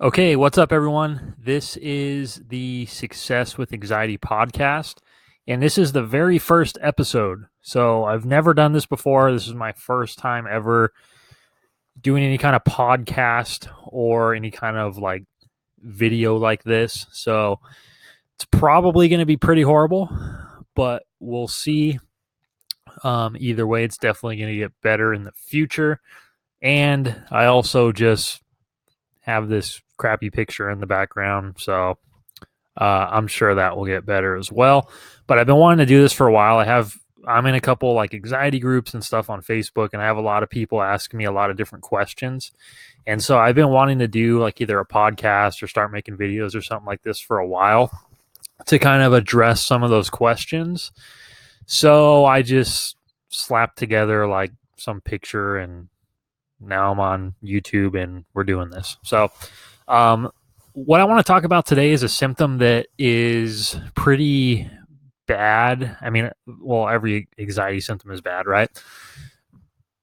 Okay, what's up, everyone? This is the Success with Anxiety podcast, and this is the very first episode. So, I've never done this before. This is my first time ever doing any kind of podcast or any kind of like video like this. So, it's probably going to be pretty horrible, but we'll see. Either way, it's definitely going to get better in the future. And I also just have this crappy picture in the background. So I'm sure that will get better as well. But I've been wanting to do this for a while. I'm in a couple like anxiety groups and stuff on Facebook, and I have a lot of people asking me a lot of different questions. And so I've been wanting to do like either a podcast or start making videos or something like this for a while to kind of address some of those questions. So I just slapped together like some picture, and now I'm on YouTube and we're doing this. So what I want to talk about today is a symptom that is pretty bad. I mean, well, every anxiety symptom is bad, right?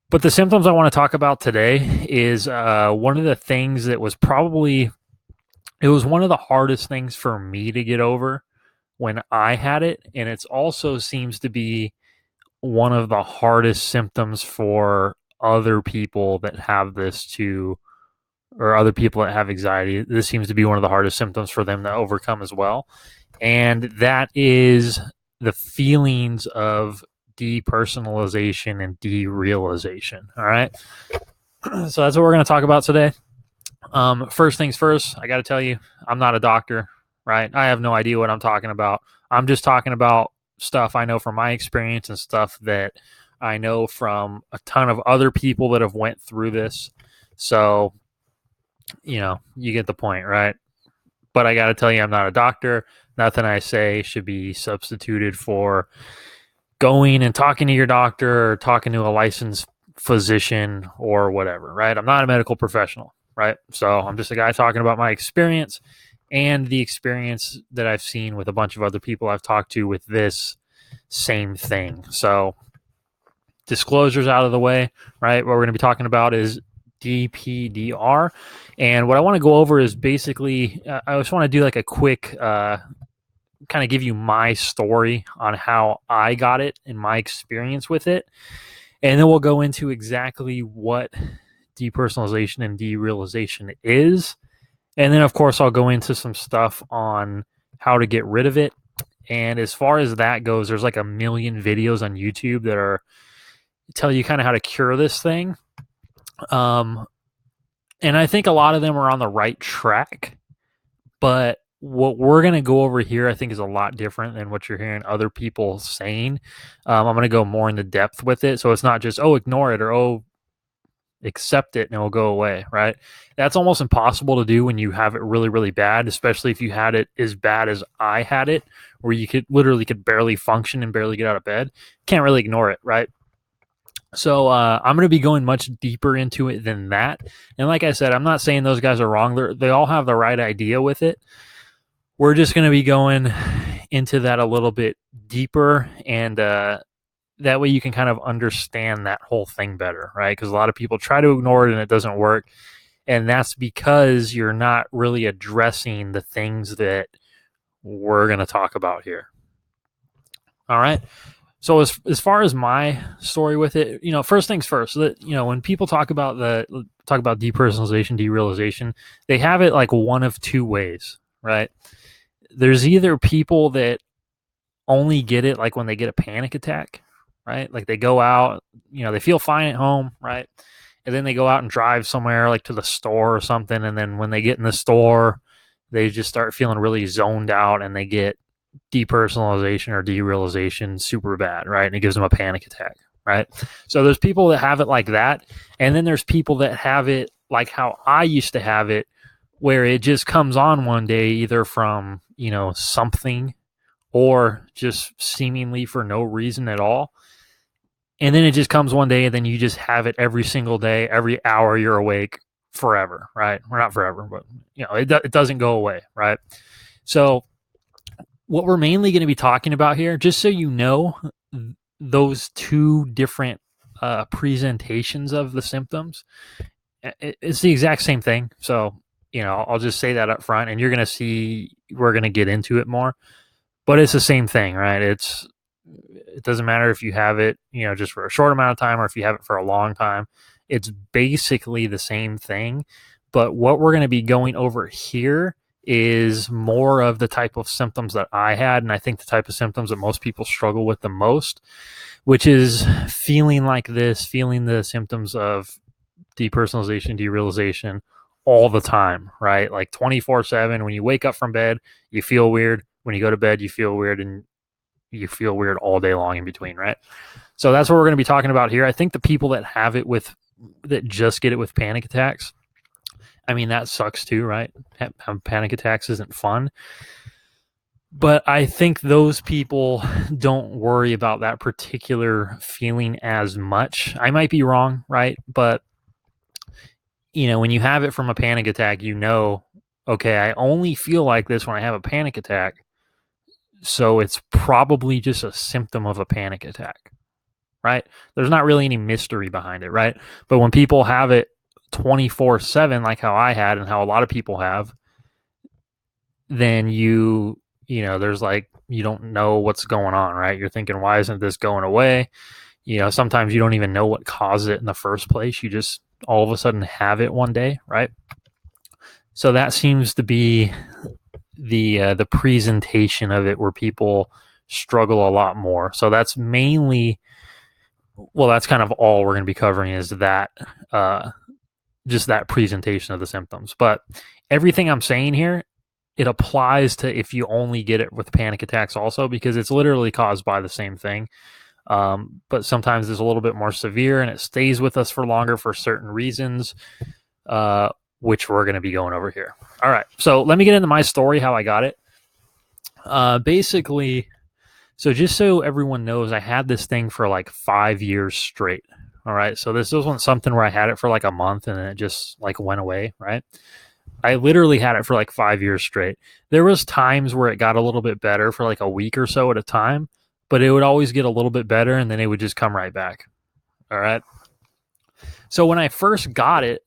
But the symptoms I want to talk about today is one of the things that was it was one of the hardest things for me to get over when I had it. And it also seems to be one of the hardest symptoms for other people that have or other people that have anxiety. This seems to be one of the hardest symptoms for them to overcome as well. And that is the feelings of depersonalization and derealization. All right. So that's what we're going to talk about today. First things first, I got to tell you, I'm not a doctor, right? I have no idea what I'm talking about. I'm just talking about stuff I know from my experience and stuff that I know from a ton of other people that have went through this. So, you get the point, right? But I got to tell you, I'm not a doctor. Nothing I say should be substituted for going and talking to your doctor or talking to a licensed physician or whatever, right? I'm not a medical professional, right? So I'm just a guy talking about my experience and the experience that I've seen with a bunch of other people I've talked to with this same thing. So disclosures out of the way, right? What we're going to be talking about is DPDR. And what I want to go over is basically, I just want to do like a quick kind of give you my story on how I got it and my experience with it. And then we'll go into exactly what depersonalization and derealization is. And then, of course, I'll go into some stuff on how to get rid of it. And as far as that goes, there's like a million videos on YouTube that tell you kind of how to cure this thing. And I think a lot of them are on the right track, but what we're going to go over here, I think, is a lot different than what you're hearing other people saying. I'm going to go more into depth with it. So it's not just, ignore it, or, accept it and it will go away, right? That's almost impossible to do when you have it really, really bad, especially if you had it as bad as I had it, where you could barely function and barely get out of bed. Can't really ignore it, right? So I'm going to be going much deeper into it than that. And like I said, I'm not saying those guys are wrong. They all have the right idea with it. We're just going to be going into that a little bit deeper, and that way you can kind of understand that whole thing better, right? Because a lot of people try to ignore it and it doesn't work. And that's because you're not really addressing the things that we're going to talk about here. All right. So as far as my story with it, first things first, when people talk about depersonalization, derealization, they have it like one of two ways, right? There's either people that only get it like when they get a panic attack, right? Like they go out, they feel fine at home, right? And then they go out and drive somewhere like to the store or something. And then when they get in the store, they just start feeling really zoned out and they get depersonalization or derealization super bad, right? And it gives them a panic attack, right? So there's people that have it like that. And then there's people that have it like how I used to have it, where it just comes on one day, either from, something or just seemingly for no reason at all. And then it just comes one day, and then you just have it every single day, every hour you're awake forever, right? Or not forever, but it doesn't go away, right? So what we're mainly going to be talking about here, just so you know, those two different presentations of the symptoms, it's the exact same thing. So I'll just say that up front, and you're going to see we're going to get into it more. But it's the same thing, right? It doesn't matter if you have it, just for a short amount of time or if you have it for a long time. It's basically the same thing. But what we're going to be going over here is more of the type of symptoms that I had, and I think the type of symptoms that most people struggle with the most, which is feeling like this, feeling the symptoms of depersonalization, derealization all the time, right? Like 24/7. When you wake up from bed, you feel weird. When you go to bed, you feel weird, and you feel weird all day long in between, right? So that's what we're going to be talking about here. I think the people that just get it with panic attacks, I mean, that sucks too, right? Having panic attacks isn't fun. But I think those people don't worry about that particular feeling as much. I might be wrong, right? But, when you have it from a panic attack, okay, I only feel like this when I have a panic attack. So it's probably just a symptom of a panic attack, right? There's not really any mystery behind it, right? But when people have it 24/7, like how I had and how a lot of people have, then there's like, you don't know what's going on, right? You're thinking, why isn't this going away? Sometimes you don't even know what caused it in the first place. You just all of a sudden have it one day, right? So that seems to be the presentation of it, where people struggle a lot more. So that's mainly, that's kind of all we're going to be covering, is that just that presentation of the symptoms. But everything I'm saying here, it applies to if you only get it with panic attacks also, because it's literally caused by the same thing. But sometimes it's a little bit more severe, and it stays with us for longer for certain reasons, which we're going to be going over here. All right, so let me get into my story, how I got it. Basically, so just so everyone knows, I had this thing for like 5 years straight. All right, so this wasn't something where I had it for like a month and then it just like went away, right? I literally had it for like 5 years straight. There was times where it got a little bit better for like a week or so at a time, but it would always get a little bit better and then it would just come right back. All right. So when I first got it,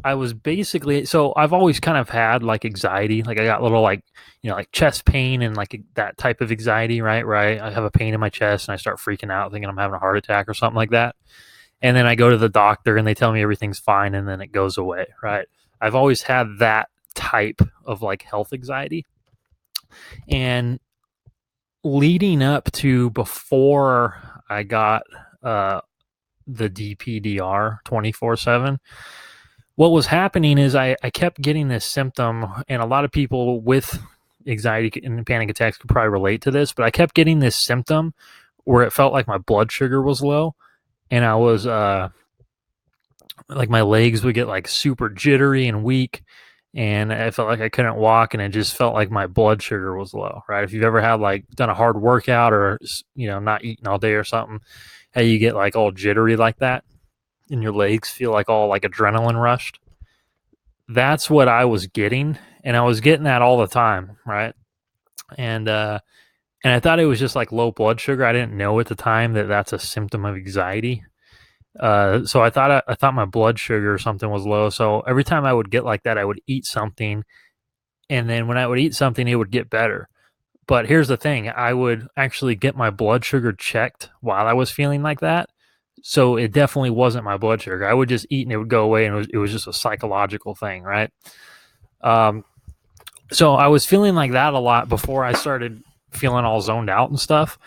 I was basically, so I've always kind of had like anxiety. Like I got little like, like chest pain and like that type of anxiety, right? Where I have a pain in my chest and I start freaking out thinking I'm having a heart attack or something like that. And then I go to the doctor and they tell me everything's fine and then it goes away, right? I've always had that type of like health anxiety. And leading up to before I got the DPDR 24/7, what was happening is I kept getting this symptom, and a lot of people with anxiety and panic attacks could probably relate to this, but I kept getting this symptom where it felt like my blood sugar was low, and I was like my legs would get like super jittery and weak, and I felt like I couldn't walk, and it just felt like my blood sugar was low, right? If you've ever had like done a hard workout or not eating all day or something, how you get like all jittery like that and your legs feel like all like adrenaline rushed. That's what I was getting, and I was getting that all the time, right? And I thought it was just like low blood sugar. I didn't know at the time that that's a symptom of anxiety. So I thought my blood sugar or something was low. So every time I would get like that, I would eat something, and then when I would eat something, it would get better. But here's the thing: I would actually get my blood sugar checked while I was feeling like that. So it definitely wasn't my blood sugar. I would just eat and it would go away, and it was just a psychological thing, right? So I was feeling like that a lot before I started feeling all zoned out and stuff.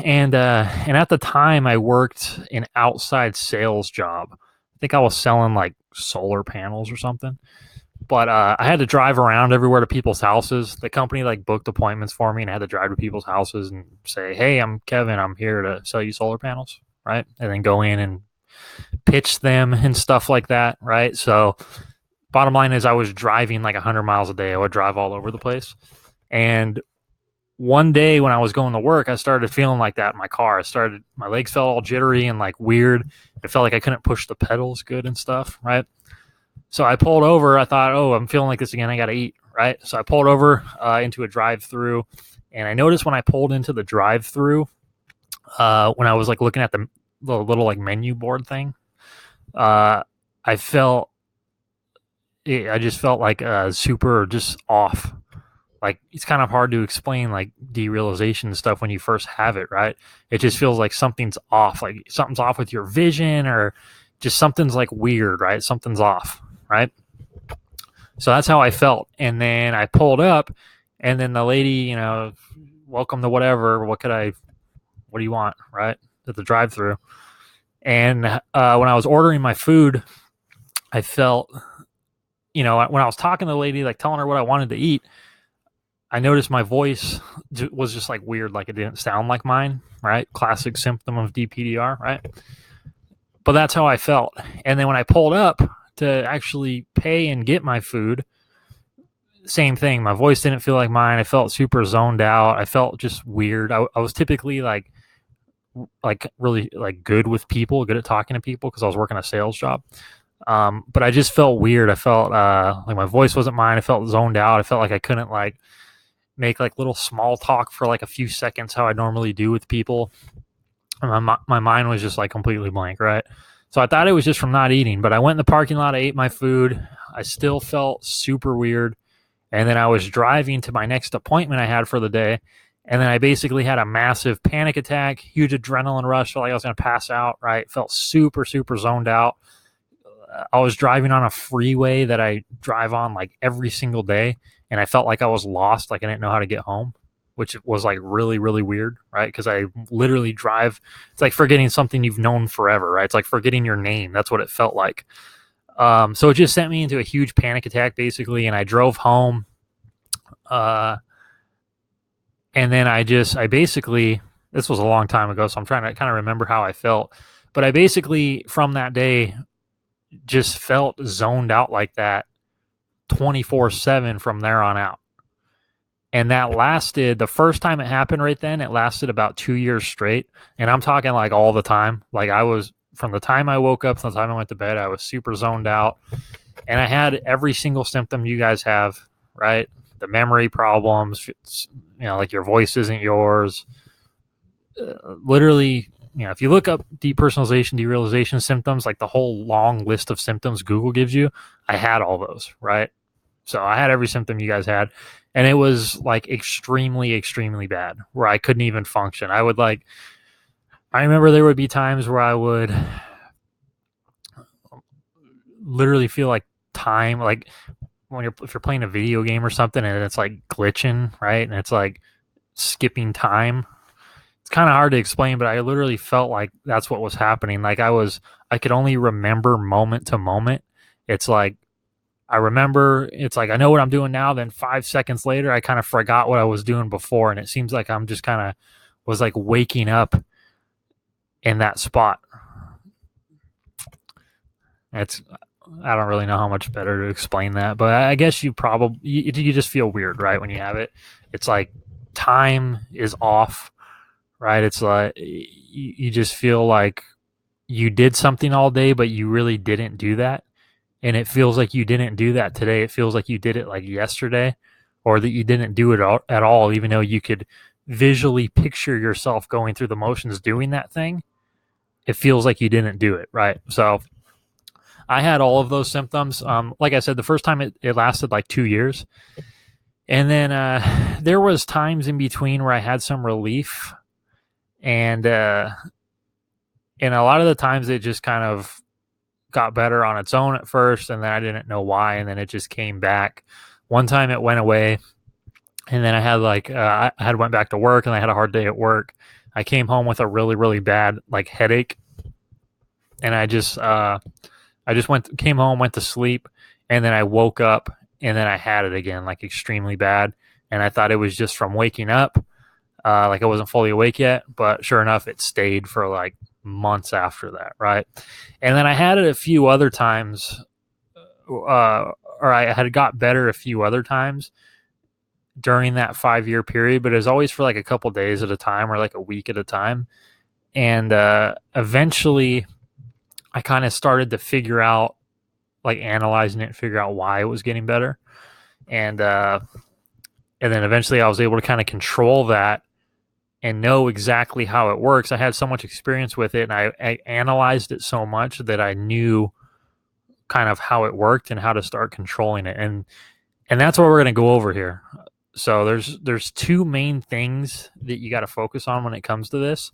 And at the time, I worked an outside sales job. I think I was selling like solar panels or something. But I had to drive around everywhere to people's houses. The company like booked appointments for me, and I had to drive to people's houses and say, "Hey, I'm Kevin. I'm here to sell you solar panels," right? And then go in and pitch them and stuff like that, right? So bottom line is I was driving like 100 miles a day. I would drive all over the place. And one day when I was going to work, I started feeling like that in my car. My legs felt all jittery and like weird. It felt like I couldn't push the pedals good and stuff, right? So I pulled over. I thought, oh, I'm feeling like this again. I got to eat, right? So I pulled over into a drive-through, and I noticed when I pulled into the drive-through, when I was like looking at the little like menu board thing, I felt I just felt like super just off. Like it's kind of hard to explain like derealization and stuff when you first have it, right? It just feels like something's off, like something's off with your vision, or just something's like weird, right? Something's off, right? So that's how I felt. And then I pulled up, and then the lady, welcome to whatever. What do you want, right? At the drive-through. And when I was ordering my food, I felt, when I was talking to the lady, like telling her what I wanted to eat, I noticed my voice was just like weird, like it didn't sound like mine, right? Classic symptom of DPDR, right? But that's how I felt. And then when I pulled up to actually pay and get my food, same thing. My voice didn't feel like mine. I felt super zoned out. I felt just weird. I was typically like really like good with people, good at talking to people because I was working a sales job. But I just felt weird. I felt like my voice wasn't mine. I felt zoned out. I felt like I couldn't like make like little small talk for like a few seconds how I normally do with people. And my mind was just like completely blank, right? So I thought it was just from not eating, but I went in the parking lot, I ate my food. I still felt super weird. And then I was driving to my next appointment I had for the day. And then I basically had a massive panic attack, huge adrenaline rush. Felt like I was going to pass out, right? Felt super, super zoned out. I was driving on a freeway that I drive on like every single day. And I felt like I was lost, like I didn't know how to get home, which was like really, really weird, right? Because I literally drive, it's like forgetting something you've known forever, right? It's like forgetting your name. That's what it felt like. So it just sent me into a huge panic attack, basically, and I drove home. And then I basically, this was a long time ago, so I'm trying to kind of remember how I felt. But I basically, from that day, just felt zoned out like that 24/7 from there on out. And that lasted, the first time it happened right then, it lasted about 2 years straight. And I'm talking like all the time. Like I was, from the time I woke up to the time I went to bed, I was super zoned out. And I had every single symptom you guys have, right? The memory problems, like your voice isn't yours. Literally, if you look up depersonalization, derealization symptoms, like the whole long list of symptoms Google gives you, I had all those, right? So I had every symptom you guys had. And it was like extremely, extremely bad where I couldn't even function. I remember there would be times where I would literally feel like time, like if you're playing a video game or something and it's like glitching, right? And it's like skipping time. It's kind of hard to explain, but I literally felt like that's what was happening. Like I could only remember moment to moment. It's like, I remember, it's like I know what I'm doing now. Then 5 seconds later, I kind of forgot what I was doing before. And it seems like I'm just kind of was like waking up in that spot. I don't really know how much better to explain that, but I guess you just feel weird, right? When you have it, it's like time is off, right? It's like you just feel like you did something all day, but you really didn't do that. And it feels like you didn't do that today. It feels like you did it like yesterday, or that you didn't do it at all, even though you could visually picture yourself going through the motions doing that thing. It feels like you didn't do it, right? So I had all of those symptoms. Like I said, the first time it lasted like 2 years. And then there was times in between where I had some relief. And a lot of the times it just kind of got better on its own at first, and then I didn't know why, and then it just came back. One time it went away, and then I had went back to work, and I had a hard day at work. I came home with a really, really bad like headache, and I just came home, went to sleep, and then I woke up, and then I had it again, like extremely bad, and I thought it was just from waking up, like I wasn't fully awake yet, but sure enough, it stayed for like months after that, right? And then I had it a few other times, or I had got better a few other times during that 5-year period, but it was always for like a couple days at a time or like a week at a time. And eventually I kind of started to figure out, like analyzing it, figure out why it was getting better. And then eventually I was able to kind of control that and know exactly how it works. I had so much experience with it, and I analyzed it so much that I knew kind of how it worked and how to start controlling it. And that's what we're going to go over here. So there's two main things that you got to focus on when it comes to this,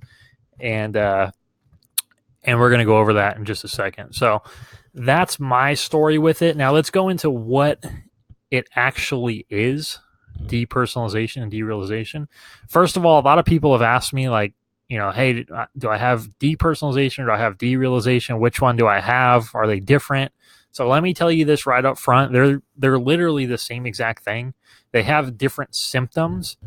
and we're going to go over that in just a second. So that's my story with it. Now let's go into what it actually is, depersonalization and derealization. First of all, a lot of people have asked me, like, hey, do I have depersonalization or do I have derealization? Which one do I have? Are they different? So let me tell you this right up front. They're literally the same exact thing. They have different symptoms,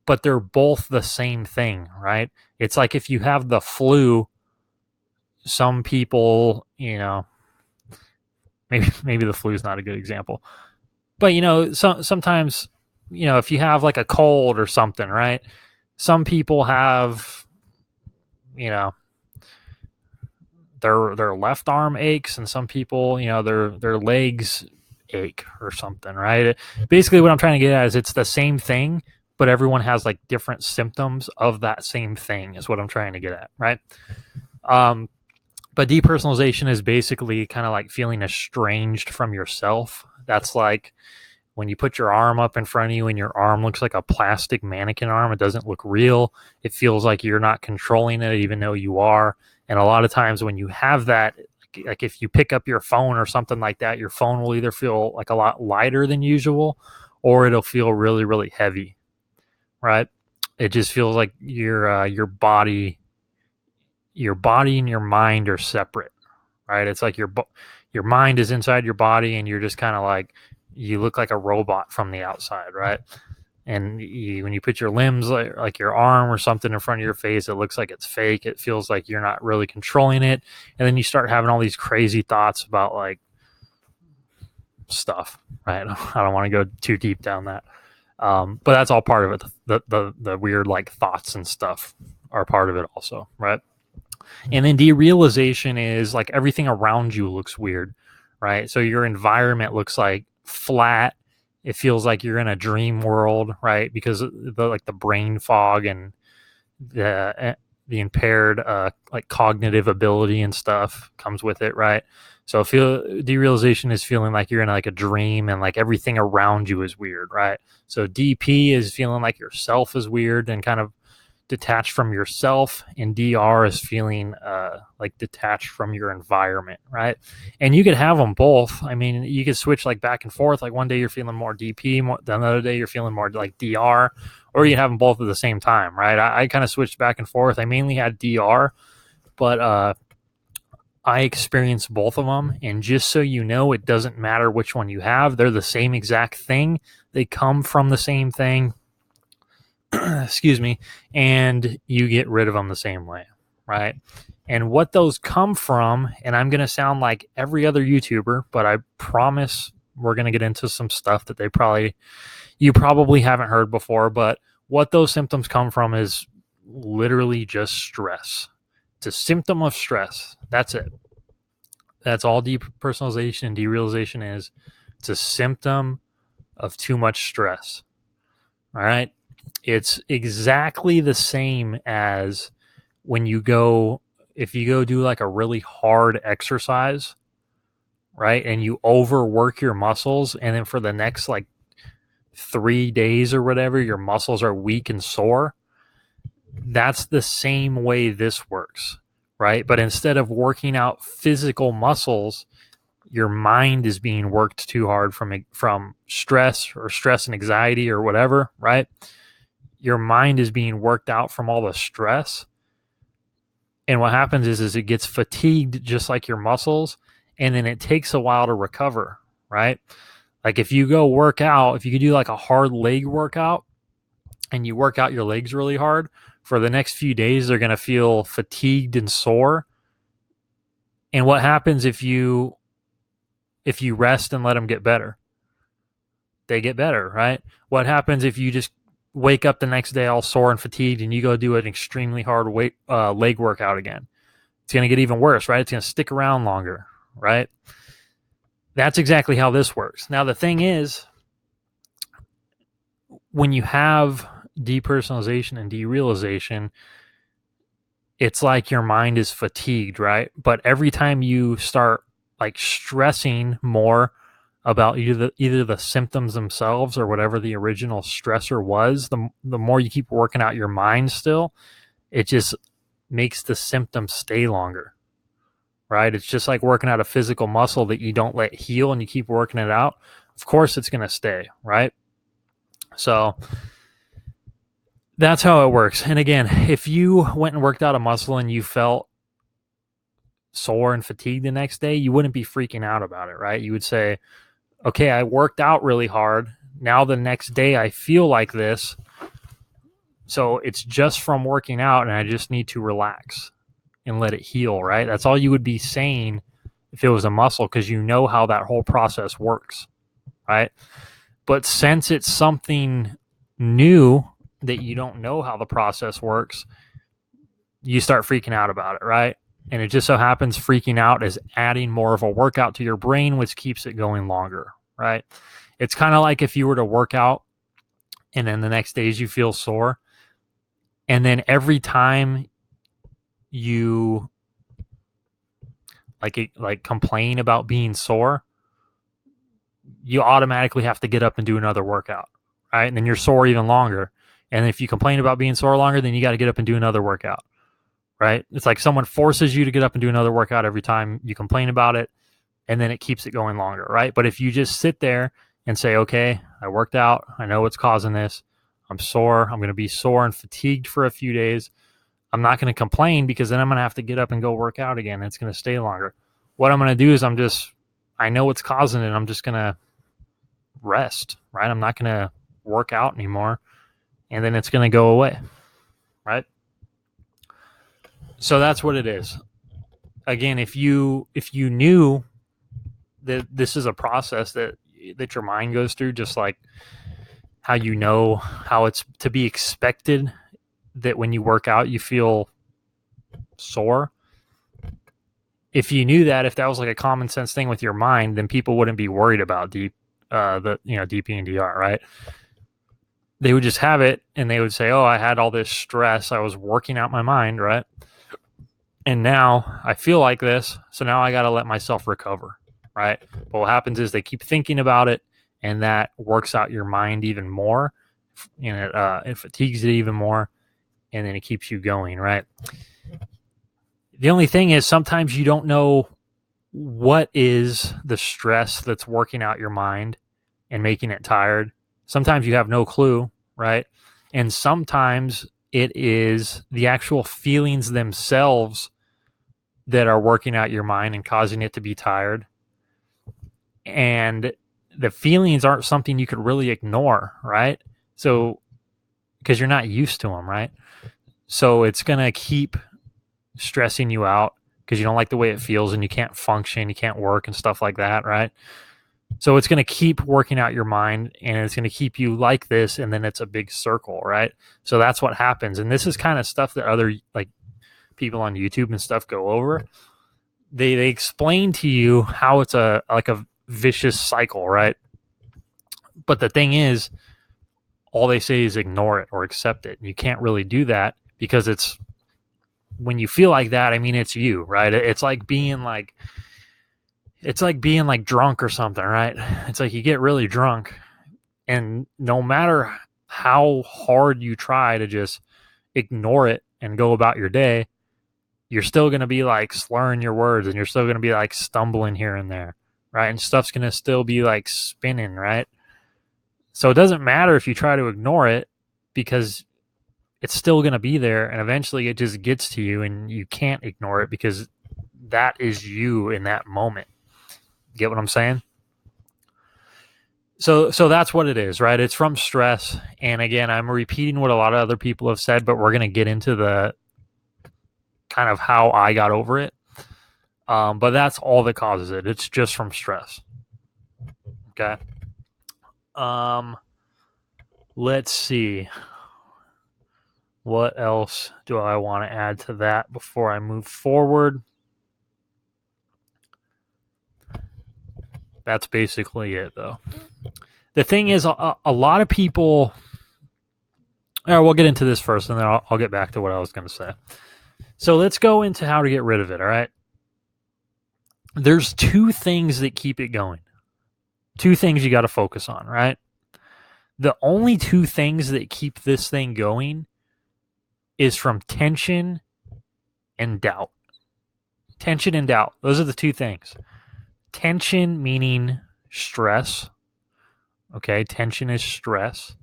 but they're both the same thing, right? It's like if you have the flu, some people, maybe the flu is not a good example, but sometimes, if you have like a cold or something, right? Some people have, their left arm aches, and some people, their legs ache or something, right? Basically, what I'm trying to get at is it's the same thing, but everyone has like different symptoms of that same thing, is what I'm trying to get at, right? But depersonalization is basically kind of like feeling estranged from yourself. That's like when you put your arm up in front of you and your arm looks like a plastic mannequin arm. It doesn't look real. It feels like you're not controlling it, even though you are. And a lot of times when you have that, like if you pick up your phone or something like that, your phone will either feel like a lot lighter than usual, or it'll feel really, really heavy, right? It just feels like your body and your mind are separate, right? It's like your mind is inside your body, and you're just kind of like, you look like a robot from the outside, right? And when you put your limbs, like your arm or something in front of your face, it looks like it's fake. It feels like you're not really controlling it. And then you start having all these crazy thoughts about like stuff, right? I don't want to go too deep down that. But that's all part of it. The weird like thoughts and stuff are part of it also, right? And then derealization is like everything around you looks weird, right? So your environment looks like flat. It feels like you're in a dream world, right? Because the brain fog and the impaired like cognitive ability and stuff comes with it, right? So derealization is feeling like you're in like a dream, and like everything around you is weird, right? So DP is feeling like yourself is weird and kind of detached from yourself, and DR is feeling like detached from your environment, right? And you could have them both. I mean, you could switch like back and forth. Like one day you're feeling more DP, another day you're feeling more like DR, or you have them both at the same time, right? I kind of switched back and forth. I mainly had DR, but I experienced both of them. And just so you know, it doesn't matter which one you have. They're the same exact thing. They come from the same thing. Excuse me, and you get rid of them the same way, right? And what those come from, and I'm going to sound like every other YouTuber, but I promise we're going to get into some stuff that you probably haven't heard before, but what those symptoms come from is literally just stress. It's a symptom of stress. That's it. That's all depersonalization and derealization is. It's a symptom of too much stress. All right. It's exactly the same as when if you go do like a really hard exercise, right? And you overwork your muscles, and then for the next like 3 days or whatever, your muscles are weak and sore. That's the same way this works, right? But instead of working out physical muscles, your mind is being worked too hard from stress and anxiety or whatever, right? Your mind is being worked out from all the stress. And what happens is it gets fatigued just like your muscles, and then it takes a while to recover, right? Like if you go work out, if you do like a hard leg workout and you work out your legs really hard, for the next few days, they're going to feel fatigued and sore. And what happens if you rest and let them get better? They get better, right? What happens if you just wake up the next day all sore and fatigued and you go do an extremely hard leg workout again? It's going to get even worse, right? It's going to stick around longer, right? That's exactly how this works. Now, the thing is, when you have depersonalization and derealization, it's like your mind is fatigued, right? But every time you start like stressing more about either the symptoms themselves or whatever the original stressor was, the more you keep working out your mind still, it just makes the symptom stay longer, right? It's just like working out a physical muscle that you don't let heal and you keep working it out. Of course, it's going to stay, right? So that's how it works. And again, if you went and worked out a muscle and you felt sore and fatigued the next day, you wouldn't be freaking out about it, right? You would say, okay, I worked out really hard. Now the next day I feel like this. So it's just from working out and I just need to relax and let it heal, right? That's all you would be saying if it was a muscle, because you know how that whole process works, right? But since it's something new that you don't know how the process works, you start freaking out about it, right? And it just so happens freaking out is adding more of a workout to your brain, which keeps it going longer, right? It's kind of like if you were to work out and then the next days you feel sore. And then every time you like complain about being sore, you automatically have to get up and do another workout, right? And then you're sore even longer. And if you complain about being sore longer, then you got to get up and do another workout, right? It's like someone forces you to get up and do another workout every time you complain about it, and then it keeps it going longer, right? But if you just sit there and say, okay, I worked out, I know what's causing this, I'm sore, I'm going to be sore and fatigued for a few days, I'm not going to complain because then I'm going to have to get up and go work out again. It's going to stay longer. What I'm going to do is I know what's causing it. I'm just going to rest, right? I'm not going to work out anymore, and then it's going to go away, right? So that's what it is. Again, if you knew that this is a process that your mind goes through, just like how you know how it's to be expected that when you work out you feel sore. If you knew that, if that was like a common sense thing with your mind, then people wouldn't be worried about DP and DR, right? They would just have it and they would say, oh, I had all this stress, I was working out my mind, right? And now I feel like this, so now I got to let myself recover, right? But what happens is they keep thinking about it, and that works out your mind even more, and it fatigues it even more, and then it keeps you going, right? The only thing is sometimes you don't know what is the stress that's working out your mind and making it tired. Sometimes you have no clue, right? And sometimes it is the actual feelings themselves that are working out your mind and causing it to be tired. And the feelings aren't something you could really ignore, right? So, because you're not used to them, right? So it's going to keep stressing you out because you don't like the way it feels and you can't function, you can't work and stuff like that, right? So it's going to keep working out your mind and it's going to keep you like this, and then it's a big circle, right? So that's what happens. And this is kind of stuff that other like people on YouTube and stuff go over. They explain to you how it's a vicious cycle, right? But the thing is, all they say is ignore it or accept it. You can't really do that because it's when you feel like that, I mean, it's you, right? It's like being like drunk or something, right? It's like you get really drunk, and no matter how hard you try to just ignore it and go about your day, you're still going to be like slurring your words, and you're still going to be like stumbling here and there, right? And stuff's going to still be like spinning, right? So it doesn't matter if you try to ignore it because it's still going to be there, and eventually it just gets to you and you can't ignore it because that is you in that moment. Get what I'm saying? So that's what it is, right? It's from stress. And again, I'm repeating what a lot of other people have said, but we're going to get into the kind of how I got over it. But that's all that causes it. It's just from stress. Okay. Let's see. What else do I want to add to that before I move forward? That's basically it, though. The thing is, a lot of people... we'll get into this first, and then I'll get back to what I was going to say. So let's go into how to get rid of it, all right? there's two things that keep it going. Two things you got to focus on, right? The only two things that keep this thing going is from tension and doubt. Tension and doubt. Those are the two things. Tension meaning stress. Okay, tension is stress.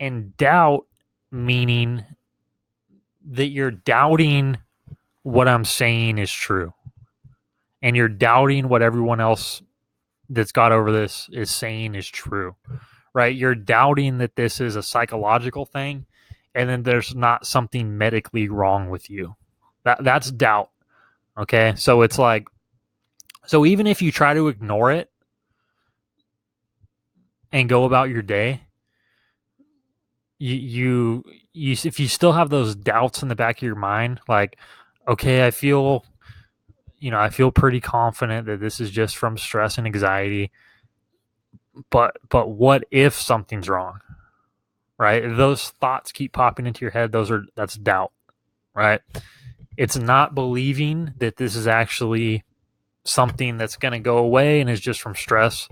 And doubt meaning that you're doubting what I'm saying is true. And you're doubting what everyone else that's got over this is saying is true, right? You're doubting that this is a psychological thing and then there's not something medically wrong with you. That's doubt. Okay. So it's like, so even if you try to ignore it and go about your day, you if you still have those doubts in the back of your mind, like, okay, I feel pretty confident that this is just from stress and anxiety, but what if something's wrong, right? If those thoughts keep popping into your head, that's doubt, right? It's not believing that this is actually something that's going to go away and is just from stress,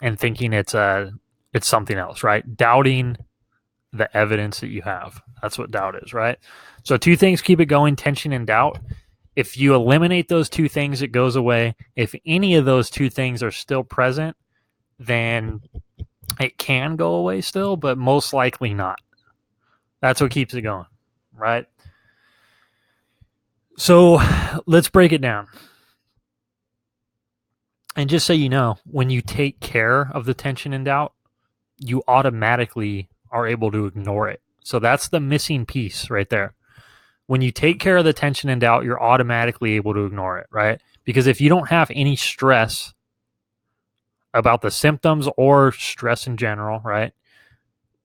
and thinking it's something else, right? Doubting the evidence that you have. That's what doubt is, right? So two things keep it going: tension and doubt. If you eliminate those two things, it goes away. If any of those two things are still present, then it can go away still, but most likely not. That's what keeps it going, right? So let's break it down. And just so you know, when you take care of the tension and doubt, you automatically are able to ignore it. So that's the missing piece right there. When you take care of the tension and doubt, you're automatically able to ignore it, right? Because if you don't have any stress about the symptoms or stress in general, right?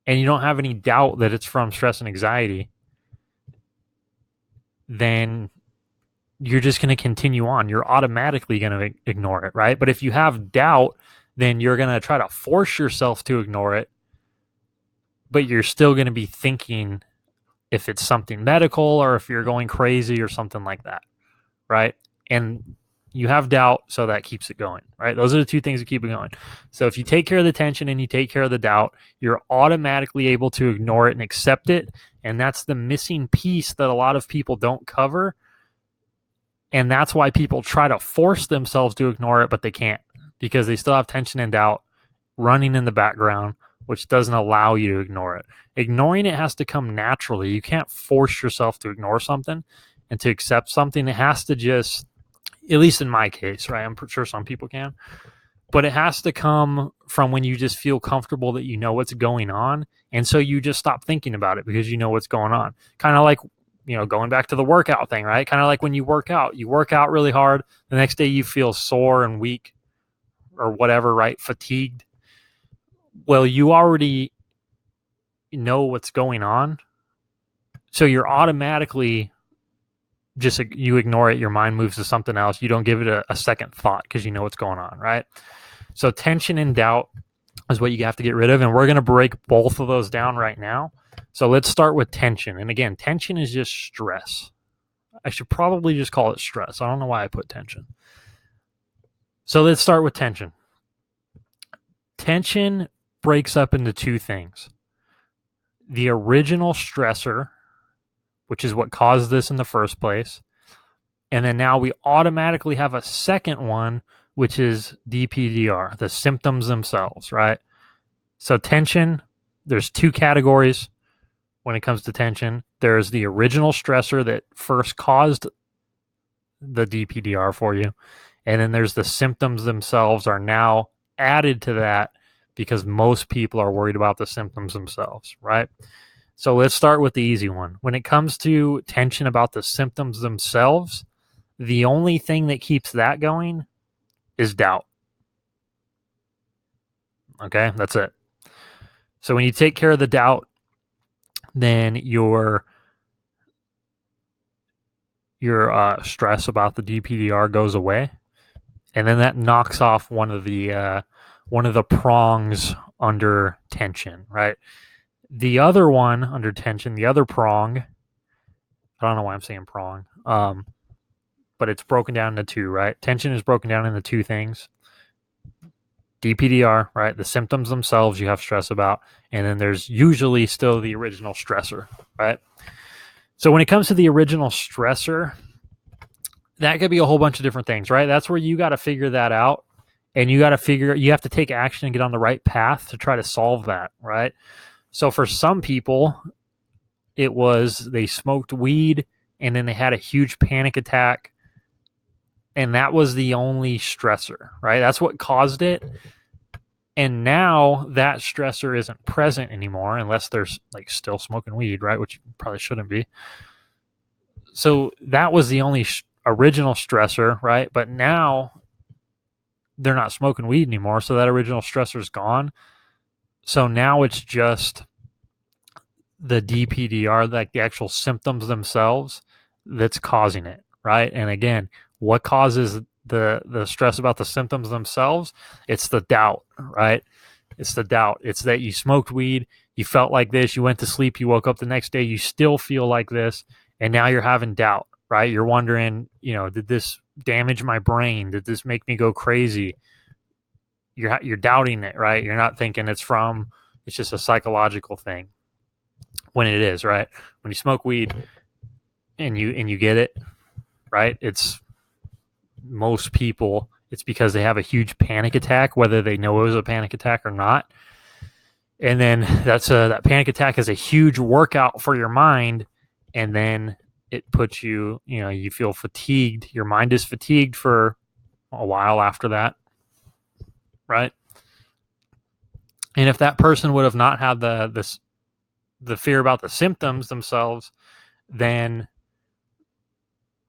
And you don't have any doubt that it's from stress and anxiety, then you're just going to continue on. You're automatically going to ignore it, right? But if you have doubt, then you're going to try to force yourself to ignore it, but you're still going to be thinking if it's something medical or if you're going crazy or something like that, right? And you have doubt, so that keeps it going, right? Those are the two things that keep it going. So if you take care of the tension and you take care of the doubt, you're automatically able to ignore it and accept it. And that's the missing piece that a lot of people don't cover. And that's why people try to force themselves to ignore it, but they can't, because they still have tension and doubt running in the background, which doesn't allow you to ignore it. Ignoring it has to come naturally. You can't force yourself to ignore something and to accept something. It has to just, at least in my case, right? I'm sure some people can, but it has to come from when you just feel comfortable that you know what's going on. And so you just stop thinking about it because you know what's going on. Kind of like, going back to the workout thing, right? Kind of like when you work out really hard. The next day you feel sore and weak or whatever, right? Fatigued. Well, you already know what's going on. So you're automatically you ignore it. Your mind moves to something else. You don't give it a second thought because you know what's going on, right? So tension and doubt is what you have to get rid of. And we're going to break both of those down right now. So let's start with tension. And again, tension is just stress. I should probably just call it stress. I don't know why I put tension. So let's start with tension. Tension breaks up into two things: the original stressor, which is what caused this in the first place, and then now we automatically have a second one, which is DPDR, the symptoms themselves, right? So tension, there's two categories when it comes to tension. There's the original stressor that first caused the DPDR for you. And then there's the symptoms themselves are now added to that because most people are worried about the symptoms themselves, right? So let's start with the easy one. When it comes to tension about the symptoms themselves, the only thing that keeps that going is doubt. Okay, that's it. So when you take care of the doubt, then your stress about the DPDR goes away, and then that knocks off one of the prongs under tension, right? The other one under tension, the other prong, I don't know why I'm saying prong, but but it's broken down into two, right? Tension is broken down into two things. DPDR, right? The symptoms themselves you have stress about, and then there's usually still the original stressor, right? So when it comes to the original stressor, that could be a whole bunch of different things, right? That's where you got to figure that out, and you have to take action and get on the right path to try to solve that, right? So for some people, it was they smoked weed and then they had a huge panic attack, and that was the only stressor, right? That's what caused it. And now that stressor isn't present anymore unless they're like still smoking weed, right? Which probably shouldn't be. So that was the only original stressor, right? But now they're not smoking weed anymore, so that original stressor is gone. So now it's just the DPDR, like the actual symptoms themselves, that's causing it, right? And again, what causes the stress about the symptoms themselves? It's the doubt, right? It's the doubt. It's that you smoked weed, you felt like this, you went to sleep, you woke up the next day, you still feel like this, and now you're having doubt, right? You're wondering, did this damage my brain? Did this make me go crazy? You're doubting it, right? You're not thinking it's just a psychological thing, when it is, right? When you smoke weed and you get it, right? It's most people, it's because they have a huge panic attack, whether they know it was a panic attack or not. And then that panic attack is a huge workout for your mind. And then it puts you feel fatigued. Your mind is fatigued for a while after that, right? And if that person would have not had the fear about the symptoms themselves, then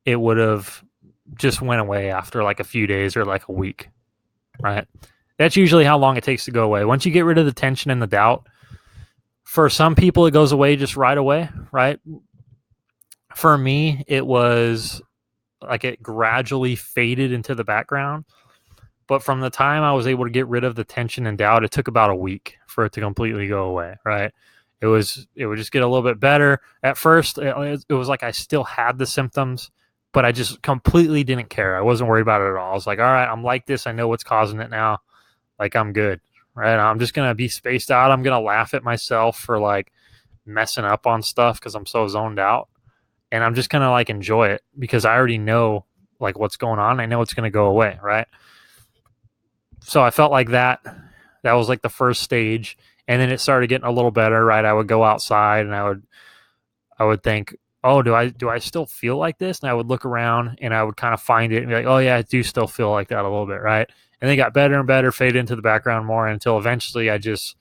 it would have just went away after like a few days or like a week, right? That's usually how long it takes to go away. Once you get rid of the tension and the doubt, for some people, it goes away just right away, right? For me, it was like it gradually faded into the background. But from the time I was able to get rid of the tension and doubt, it took about a week for it to completely go away, right? It would just get a little bit better. At first, it was like I still had the symptoms, but I just completely didn't care. I wasn't worried about it at all. I was like, all right, I'm like this. I know what's causing it now. Like, I'm good, right? I'm just going to be spaced out. I'm going to laugh at myself for like messing up on stuff because I'm so zoned out. And I'm just going to like enjoy it because I already know like what's going on. I know it's going to go away, right? So I felt like that was like the first stage. And then it started getting a little better, right? I would go outside and I would think, oh, do I still feel like this? And I would look around and I would kind of find it and be like, oh yeah, I do still feel like that a little bit, right? And they got better and better, faded into the background more until eventually I didn't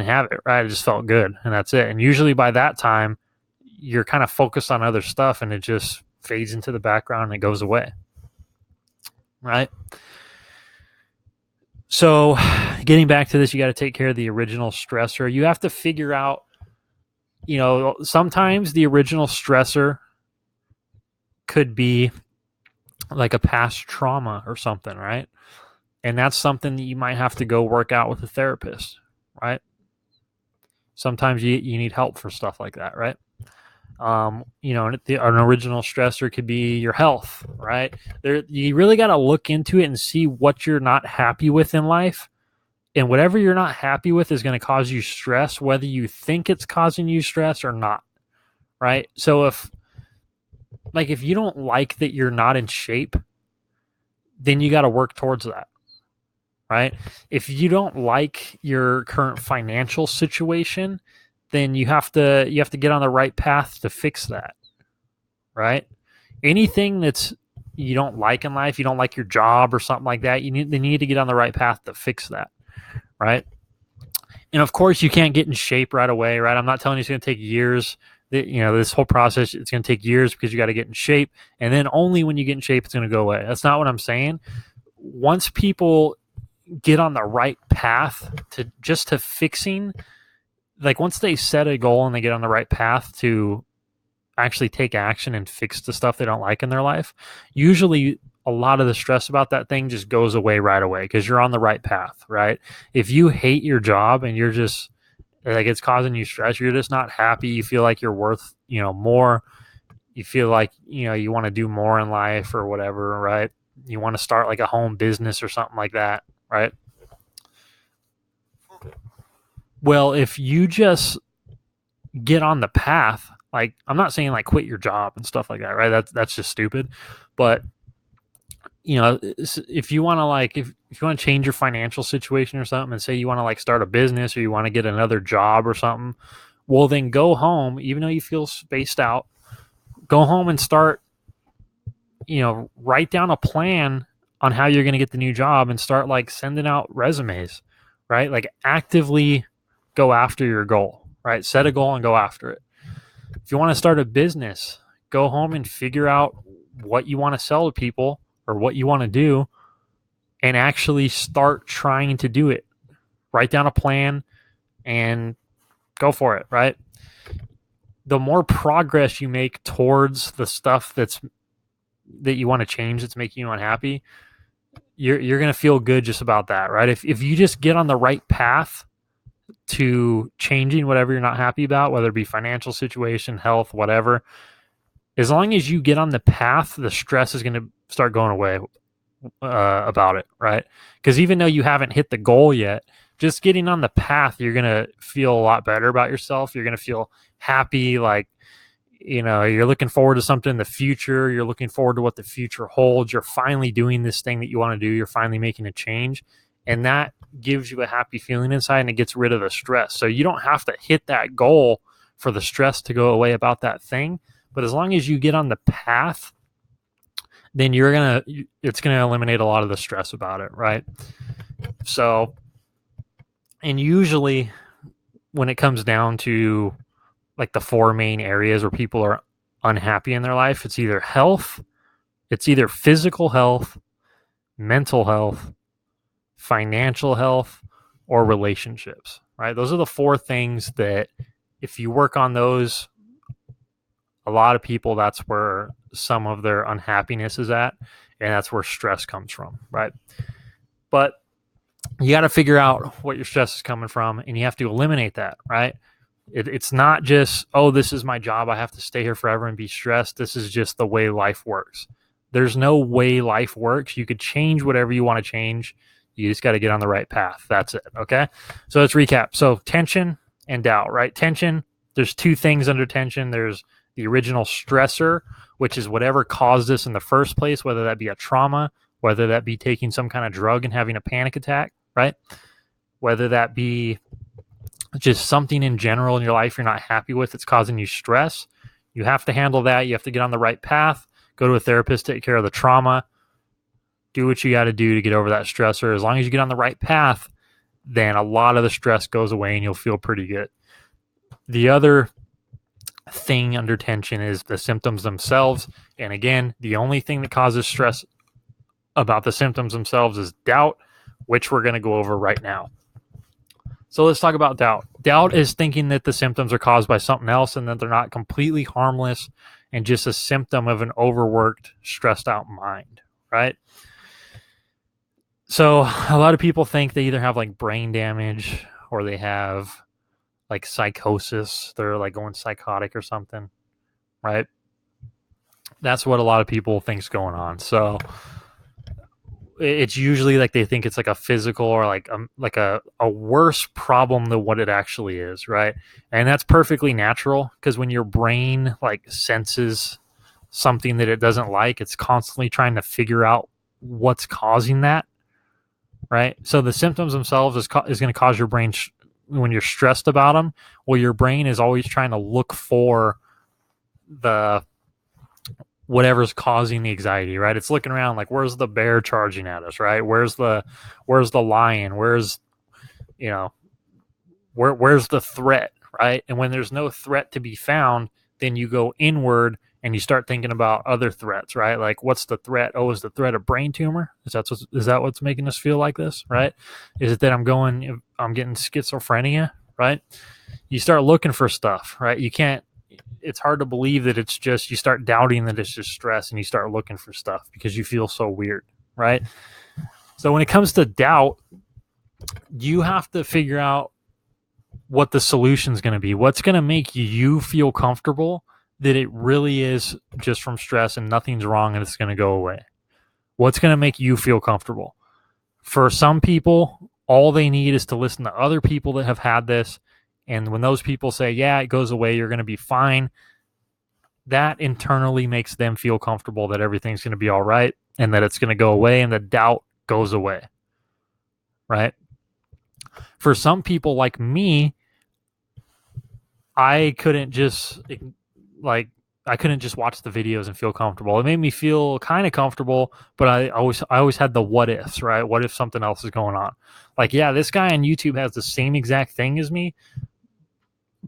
have it, right? I just felt good and that's it. And usually by that time, you're kind of focused on other stuff and it just fades into the background and it goes away, right? So getting back to this, you got to take care of the original stressor. You have to figure out, sometimes the original stressor could be like a past trauma or something, right? And that's something that you might have to go work out with a therapist, right? Sometimes you need help for stuff like that, right? An original stressor could be your health, right? You really got to look into it and see what you're not happy with in life. And whatever you're not happy with is going to cause you stress, whether you think it's causing you stress or not, right? So if you don't like that you're not in shape, then you got to work towards that, right? If you don't like your current financial situation, then you have to get on the right path to fix that, right? Anything that's you don't like in life, you don't like your job or something like that, you need to get on the right path to fix that, right? And of course, you can't get in shape right away, right? I'm not telling you it's going to take years. This whole process, it's going to take years because you got to get in shape. And then only when you get in shape, it's going to go away. That's not what I'm saying. Once people get on the right path to fixing, like once they set a goal and they get on the right path to actually take action and fix the stuff they don't like in their life, usually a lot of the stress about that thing just goes away right away because you're on the right path, right? If you hate your job and you're just like it's causing you stress, you're just not happy, you feel like you're worth, more, you feel like, you want to do more in life or whatever, right? You want to start like a home business or something like that, right? Well, if you just get on the path, like, I'm not saying like quit your job and stuff like that, right? That's just stupid. But if you want to like if you want to change your financial situation or something, and say you want to like start a business or you want to get another job or something, well, then go home, even though you feel spaced out, go home and start, write down a plan on how you're going to get the new job and start like sending out resumes, right? Like actively go after your goal, right? Set a goal and go after it. If you want to start a business, go home and figure out what you want to sell to people or what you want to do and actually start trying to do it. Write down a plan and go for it, right? The more progress you make towards the stuff that you want to change that's making you unhappy, you're going to feel good just about that, right? If you just get on the right path to changing whatever you're not happy about, whether it be financial situation, health, whatever, as long as you get on the path, the stress is going to start going away about it, right? Because even though you haven't hit the goal yet, just getting on the path, you're going to feel a lot better about yourself. You're going to feel happy, like, you're looking forward to something in the future. You're looking forward to what the future holds. You're finally doing this thing that you want to do. You're finally making a change. And that gives you a happy feeling inside, and it gets rid of the stress. So you don't have to hit that goal for the stress to go away about that thing. But as long as you get on the path, then it's going to eliminate a lot of the stress about it, right? So, and usually when it comes down to like the four main areas where people are unhappy in their life, it's either physical health, mental health, financial health, or relationships, right? Those are the four things that if you work on those, a lot of people, that's where some of their unhappiness is at, and that's where stress comes from, right? But you got to figure out what your stress is coming from, and you have to eliminate that, right? It's not just, oh, this is my job, I have to stay here forever and be stressed. This is just the way life works. There's no way life works. You could change whatever you want to change. You just got to get on the right path. That's it, okay? So let's recap. So tension and doubt, right? Tension, there's two things under tension. There's the original stressor, which is whatever caused this in the first place, whether that be a trauma, whether that be taking some kind of drug and having a panic attack, right? Whether that be just something in general in your life you're not happy with that's causing you stress. You have to handle that. You have to get on the right path, go to a therapist, take care of the trauma, do what you got to do to get over that stressor. As long as you get on the right path, then a lot of the stress goes away and you'll feel pretty good. The other thing under tension is the symptoms themselves. And again, the only thing that causes stress about the symptoms themselves is doubt, which we're going to go over right now. So let's talk about doubt. Doubt is thinking that the symptoms are caused by something else and that they're not completely harmless and just a symptom of an overworked, stressed out mind, right? So a lot of people think they either have like brain damage or they have like psychosis. They're like going psychotic or something, right? That's what a lot of people think's going on. So it's usually like they think it's like a physical or like a worse problem than what it actually is, right? And that's perfectly natural because when your brain like senses something that it doesn't like, it's constantly trying to figure out what's causing that, right? So the symptoms themselves is going to cause your brain when you're stressed about them. Well, your brain is always trying to look for the whatever's causing the anxiety, right? It's looking around like, where's the bear charging at us, right? Where's the lion? Where's the threat, right? And when there's no threat to be found, then you go inward and you start thinking about other threats, right? Like, what's the threat? Oh, is the threat a brain tumor? Is that what's making us feel like this, right? Is it that I'm getting schizophrenia, right? You start looking for stuff, right? It's hard to believe that it's just, you start doubting that it's just stress and you start looking for stuff because you feel so weird, right? So when it comes to doubt, you have to figure out what the solution is going to be. What's going to make you feel comfortable that it really is just from stress and nothing's wrong and it's going to go away? What's going to make you feel comfortable? For some people, all they need is to listen to other people that have had this. And when those people say, yeah, it goes away, you're going to be fine, that internally makes them feel comfortable that everything's going to be all right and that it's going to go away, and the doubt goes away, right? For some people like me, I couldn't just watch the videos and feel comfortable. It made me feel kind of comfortable, but I always had the what ifs, right? What if something else is going on? Like, yeah, this guy on YouTube has the same exact thing as me,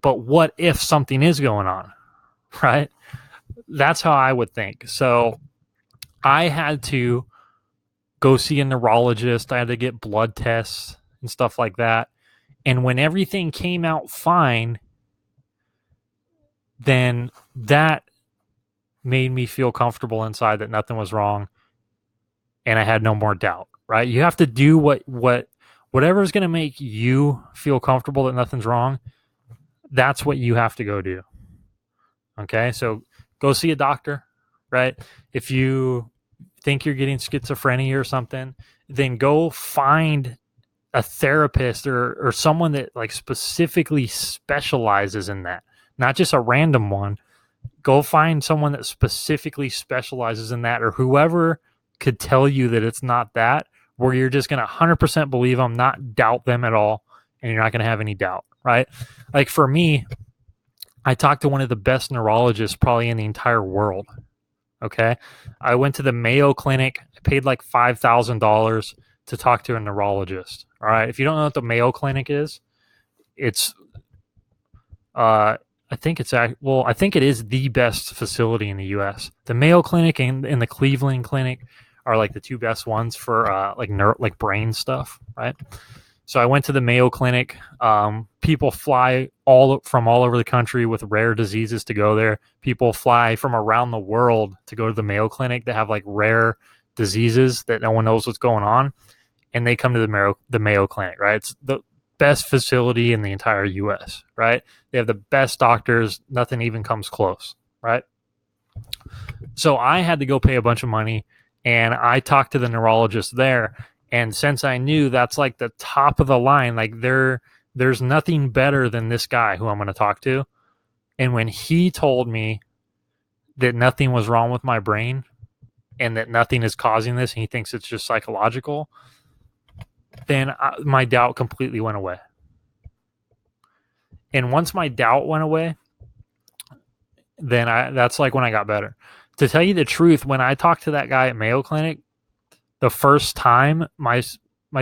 but what if something is going on, right? That's how I would think. So I had to go see a neurologist. I had to get blood tests and stuff like that. And when everything came out fine, then that made me feel comfortable inside that nothing was wrong, and I had no more doubt, right? You have to do whatever is going to make you feel comfortable that nothing's wrong. That's what you have to go do. Okay? So go see a doctor, right? If you think you're getting schizophrenia or something, then go find a therapist or someone that like specifically specializes in that, not just a random one. Go find someone that specifically specializes in that, or whoever could tell you that it's not that, where you're just going to 100% believe them, not doubt them at all, and you're not going to have any doubt, right? Like for me, I talked to one of the best neurologists probably in the entire world. Okay. I went to the Mayo Clinic. I paid like $5,000 to talk to a neurologist. All right. If you don't know what the Mayo Clinic is, it's, I think it is the best facility in the U.S. The Mayo Clinic and the Cleveland Clinic are like the two best ones for like brain stuff, right? So I went to the Mayo Clinic. People fly from all over the country with rare diseases to go there. People fly from around the world to go to the Mayo Clinic that have like rare diseases that no one knows what's going on, and they come to the Mayo Clinic, right? It's the best facility in the entire U.S., right? They have the best doctors. Nothing even comes close, right? So I had to go pay a bunch of money, and I talked to the neurologist there. And since I knew that's like the top of the line, like there's nothing better than this guy who I'm going to talk to. And when he told me that nothing was wrong with my brain and that nothing is causing this, and he thinks it's just psychological, then my doubt completely went away. And once my doubt went away, then that's like when I got better. To tell you the truth, when I talked to that guy at Mayo Clinic, the first time my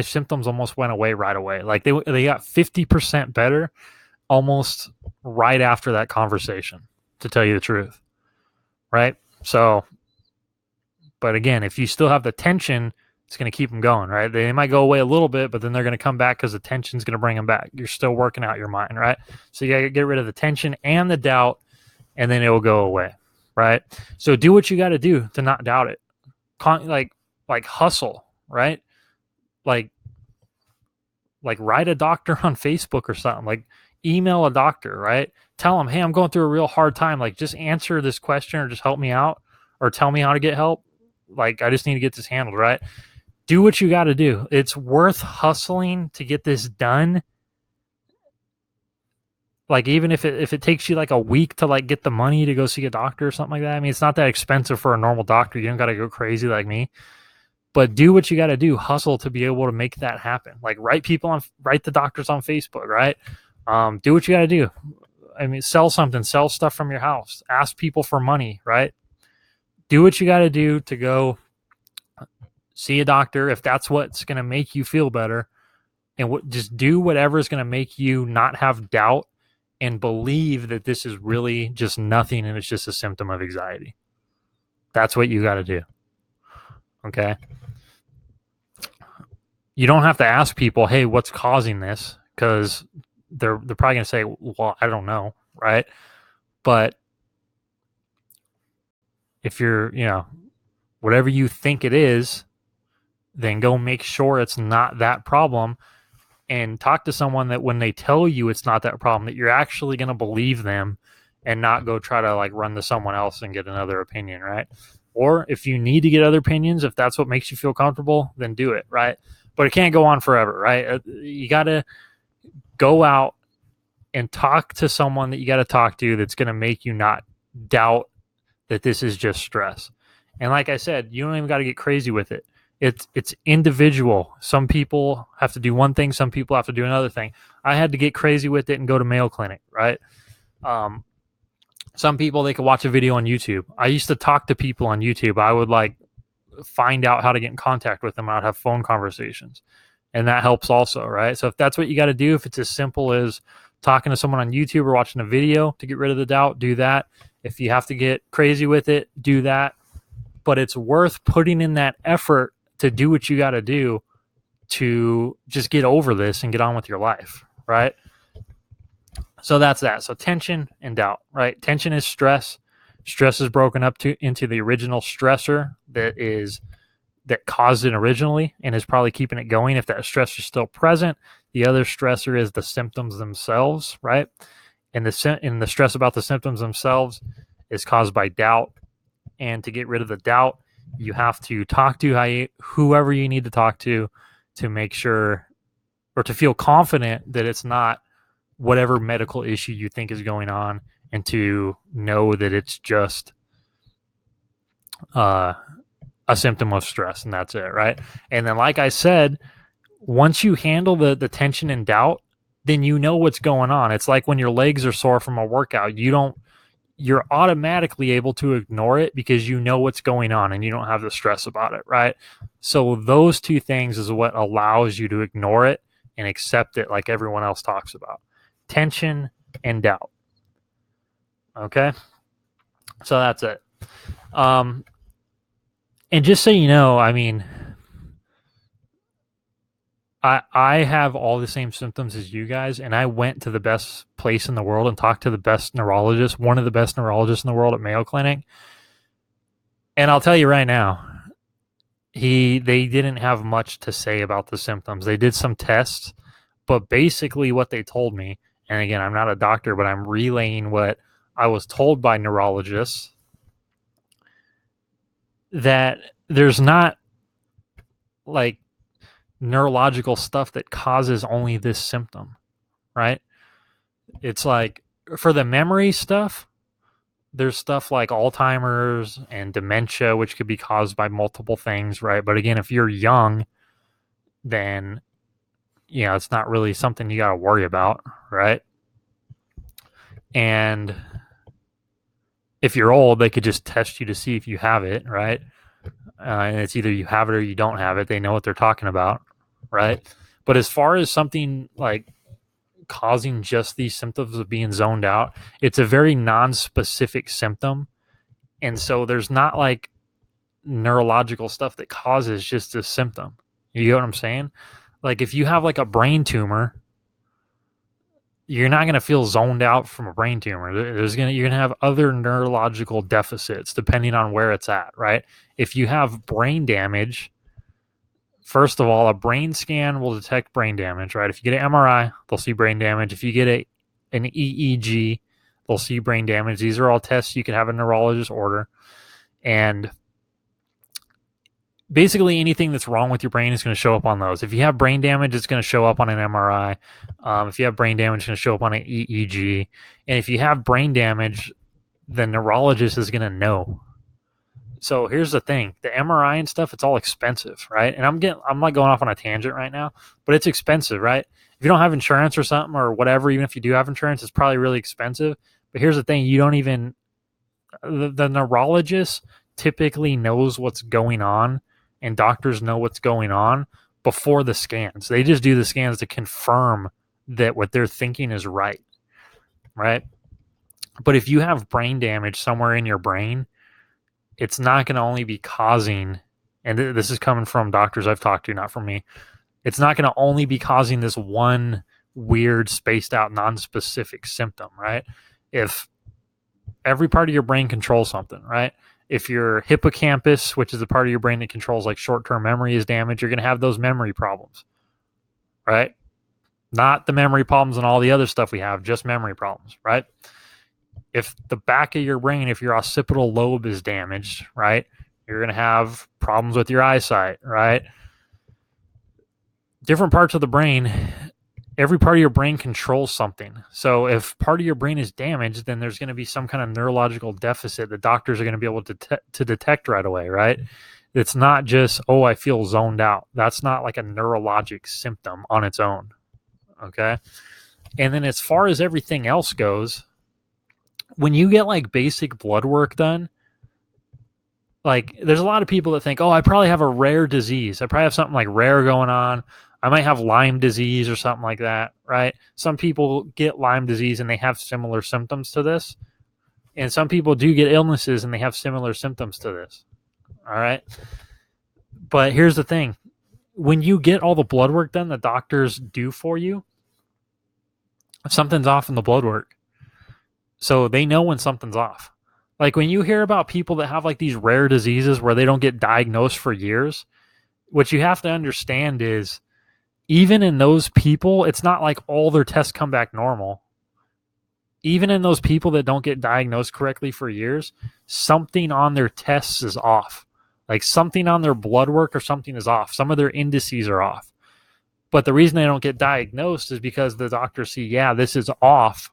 symptoms almost went away right away. Like they got 50% better almost right after that conversation, to tell you the truth. Right? So, but again, if you still have the tension, it's going to keep them going, right? They might go away a little bit, but then they're going to come back because the tension's going to bring them back. You're still working out your mind, right? So you got to get rid of the tension and the doubt, and then it will go away, right? So do what you got to do to not doubt it. Like hustle, right? Like write a doctor on Facebook or something. Like email a doctor, right? Tell them, hey, I'm going through a real hard time. Like just answer this question or just help me out or tell me how to get help. Like I just need to get this handled, right? Do what you got to do. It's worth hustling to get this done. Like even if it takes you like a week to like get the money to go see a doctor or something like that. I mean, it's not that expensive for a normal doctor. You don't got to go crazy like me. But do what you got to do. Hustle to be able to make that happen. Like write the doctors on Facebook, right? Do what you got to do. I mean, sell stuff from your house. Ask people for money, right? Do what you got to do to go see a doctor if that's what's going to make you feel better. And just do whatever is going to make you not have doubt and believe that this is really just nothing and it's just a symptom of anxiety. That's what you got to do. Okay? You don't have to ask people, hey, what's causing this? Because they're probably going to say, well, I don't know, right? But if you're, whatever you think it is, then go make sure it's not that problem and talk to someone that when they tell you it's not that problem, that you're actually going to believe them and not go try to like run to someone else and get another opinion, right? Or if you need to get other opinions, if that's what makes you feel comfortable, then do it, right? But it can't go on forever, right? You got to go out and talk to someone that you got to talk to that's going to make you not doubt that this is just stress. And like I said, you don't even got to get crazy with it. It's individual. Some people have to do one thing, some people have to do another thing. I had to get crazy with it and go to Mayo Clinic, right? Some people, they could watch a video on YouTube. I used to talk to people on YouTube. I would like find out how to get in contact with them. I'd have phone conversations, and that helps also, right? So if that's what you got to do, if it's as simple as talking to someone on YouTube or watching a video to get rid of the doubt, do that. If you have to get crazy with it, do that. But it's worth putting in that effort to do what you got to do to just get over this and get on with your life, right? So that's that. So tension and doubt, right? Tension is stress. Stress is broken up into the original stressor that caused it originally and is probably keeping it going. If that stressor is still present, the other stressor is the symptoms themselves, right? And the stress about the symptoms themselves is caused by doubt. And to get rid of the doubt, you have to talk to whoever you need to talk to make sure, or to feel confident that it's not whatever medical issue you think is going on, and to know that it's just a symptom of stress, and that's it, right? And then, like I said, once you handle the tension and doubt, then you know what's going on. It's like when your legs are sore from a workout, you're automatically able to ignore it because you know what's going on and you don't have the stress about it, right? So those two things is what allows you to ignore it and accept it like everyone else talks about. Tension and doubt. Okay? So that's it. And just so you know, I mean, I have all the same symptoms as you guys, and I went to the best place in the world and talked to the best neurologist, one of the best neurologists in the world at Mayo Clinic. And I'll tell you right now, they didn't have much to say about the symptoms. They did some tests, but basically what they told me, and again, I'm not a doctor, but I'm relaying what I was told by neurologists, that there's not like neurological stuff that causes only this symptom, right? It's like for the memory stuff, there's stuff like Alzheimer's and dementia, which could be caused by multiple things, right? But again, if you're young, then, you know, it's not really something you got to worry about, right? And if you're old, they could just test you to see if you have it, right? And it's either you have it or you don't have it. They know what they're talking about, right? But as far as something like causing just these symptoms of being zoned out, it's a very non-specific symptom. And so there's not like neurological stuff that causes just this symptom. You get what I'm saying? Like if you have like a brain tumor, you're not going to feel zoned out from a brain tumor. You're going to have other neurological deficits depending on where it's at, right? If you have brain damage, first of all, a brain scan will detect brain damage, right? If you get an MRI, they'll see brain damage. If you get an EEG, they'll see brain damage. These are all tests you can have a neurologist order. And basically anything that's wrong with your brain is going to show up on those. If you have brain damage, it's going to show up on an MRI. If you have brain damage, it's going to show up on an EEG. And if you have brain damage, the neurologist is going to know. So here's the thing, the MRI and stuff, it's all expensive, right? And I'm like going off on a tangent right now, but it's expensive, right? If you don't have insurance or something or whatever, even if you do have insurance, it's probably really expensive. But here's the thing, the neurologist typically knows what's going on, and doctors know what's going on before the scans. They just do the scans to confirm that what they're thinking is right? But if you have brain damage somewhere in your brain, it's not going to only be causing, and this is coming from doctors I've talked to, not from me, it's not going to only be causing this one weird, spaced out, non-specific symptom, right? If every part of your brain controls something, right? If your hippocampus, which is the part of your brain that controls like short-term memory, is damaged, you're going to have those memory problems, right? Not the memory problems and all the other stuff we have, just memory problems, right? if the back of your brain, if your occipital lobe is damaged, right, you're going to have problems with your eyesight, right? Different parts of the brain, every part of your brain controls something. So if part of your brain is damaged, then there's going to be some kind of neurological deficit that doctors are going to be able to detect right away, right? It's not just, oh, I feel zoned out. That's not like a neurologic symptom on its own, okay? And then as far as everything else goes, when you get like basic blood work done, like there's a lot of people that think, oh, I probably have a rare disease. I probably have something like rare going on. I might have Lyme disease or something like that, right? Some people get Lyme disease and they have similar symptoms to this. And some people do get illnesses and they have similar symptoms to this. All right. But here's the thing. When you get all the blood work done that doctors do for you, something's off in the blood work. So they know when something's off. Like when you hear about people that have like these rare diseases where they don't get diagnosed for years, what you have to understand is even in those people, it's not like all their tests come back normal. Even in those people that don't get diagnosed correctly for years, something on their tests is off. Like something on their blood work or something is off. Some of their indices are off. But the reason they don't get diagnosed is because the doctors see, yeah, this is off,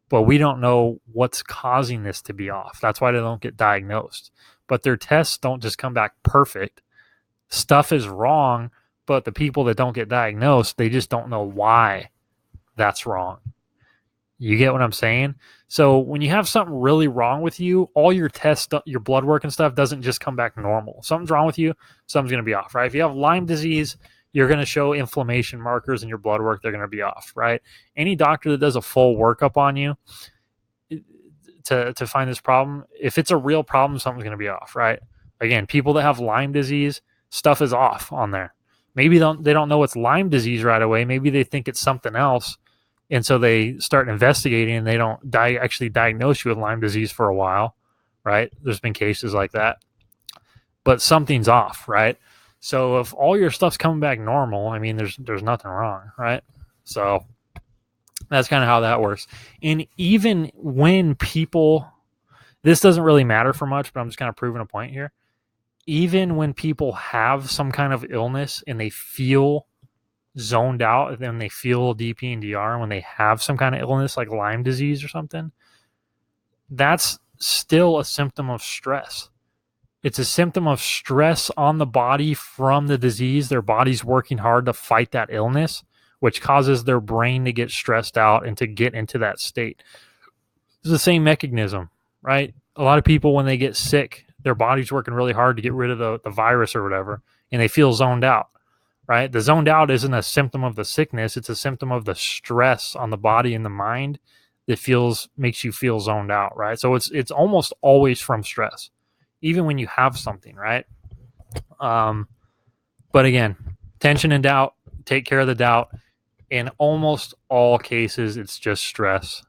but we don't know what's causing this to be off. That's why they don't get diagnosed. But their tests don't just come back perfect. Stuff is wrong, but the people that don't get diagnosed, they just don't know why that's wrong. You get what I'm saying? So when you have something really wrong with you, all your tests, your blood work and stuff doesn't just come back normal. Something's wrong with you, something's going to be off, right? If you have Lyme disease, you're going to show inflammation markers in your blood work. They're going to be off, right? Any doctor that does a full workup on you to find this problem, if it's a real problem, something's going to be off, right? Again, people that have Lyme disease, stuff is off on there. Maybe they don't know it's Lyme disease right away. Maybe they think it's something else. And so they start investigating and they don't actually diagnose you with Lyme disease for a while, right? There's been cases like that. But something's off, right? So if all your stuff's coming back normal, I mean, there's nothing wrong, right? So that's kind of how that works. And even when people, this doesn't really matter for much, but I'm just kind of proving a point here. Even when people have some kind of illness and they feel zoned out, and then they feel DP and DR when they have some kind of illness like Lyme disease or something, that's still a symptom of stress. It's a symptom of stress on the body from the disease. Their body's working hard to fight that illness, which causes their brain to get stressed out and to get into that state. It's the same mechanism, right? A lot of people, when they get sick, their body's working really hard to get rid of the virus or whatever, and they feel zoned out. Right? The zoned out isn't a symptom of the sickness. It's a symptom of the stress on the body and the mind that makes you feel zoned out, right? So it's almost always from stress, even when you have something, right? But again, tension and doubt, take care of the doubt. In almost all cases, it's just stress.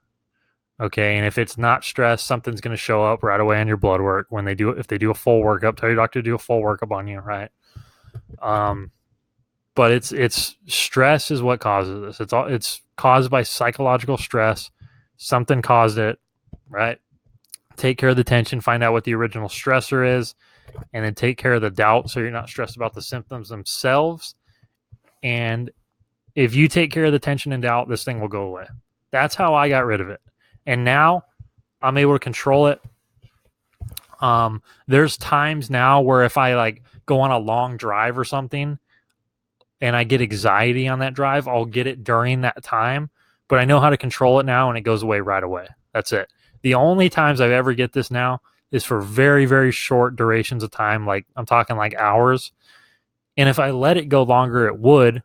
Okay, and if it's not stress, something's going to show up right away on your blood work if they do a full workup. Tell your doctor to do a full workup on you, right? But it's stress is what causes this. It's caused by psychological stress. Something caused it, right? Take care of the tension, find out what the original stressor is, and then take care of the doubt so you're not stressed about the symptoms themselves. And if you take care of the tension and doubt, this thing will go away. That's how I got rid of it. And now I'm able to control it. There's times now where if I like go on a long drive or something, and I get anxiety on that drive, I'll get it during that time, but I know how to control it now and it goes away right away. That's it. The only times I ever get this now is for very, very short durations of time. Like I'm talking like hours. And if I let it go longer, it would.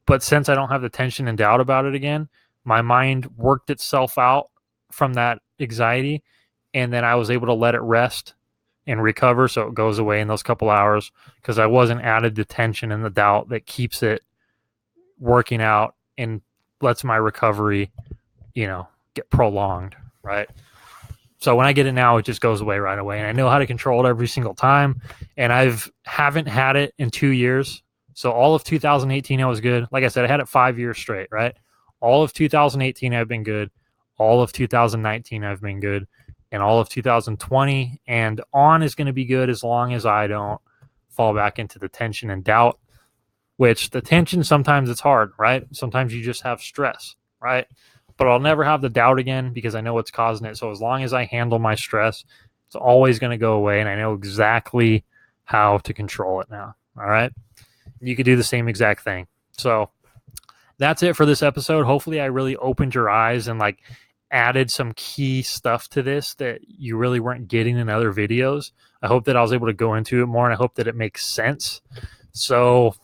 But since I don't have the tension and doubt about it again, my mind worked itself out from that anxiety. And then I was able to let it rest and recover, so it goes away in those couple hours because I wasn't added the tension and the doubt that keeps it working out and lets my recovery, get prolonged, right? So when I get it now, it just goes away right away, and I know how to control it every single time. And haven't had it in 2 years. So all of 2018, I was good. Like I said, I had it 5 years straight, right? All of 2018, I've been good. All of 2019, I've been good. And all of 2020 and on is going to be good as long as I don't fall back into the tension and doubt, which the tension, sometimes it's hard, right? Sometimes you just have stress, right? But I'll never have the doubt again because I know what's causing it. So as long as I handle my stress, it's always going to go away. And I know exactly how to control it now. All right. You could do the same exact thing. So that's it for this episode. Hopefully I really opened your eyes and like added some key stuff to this that you really weren't getting in other videos. I hope that I was able to go into it more, and I hope that it makes sense. So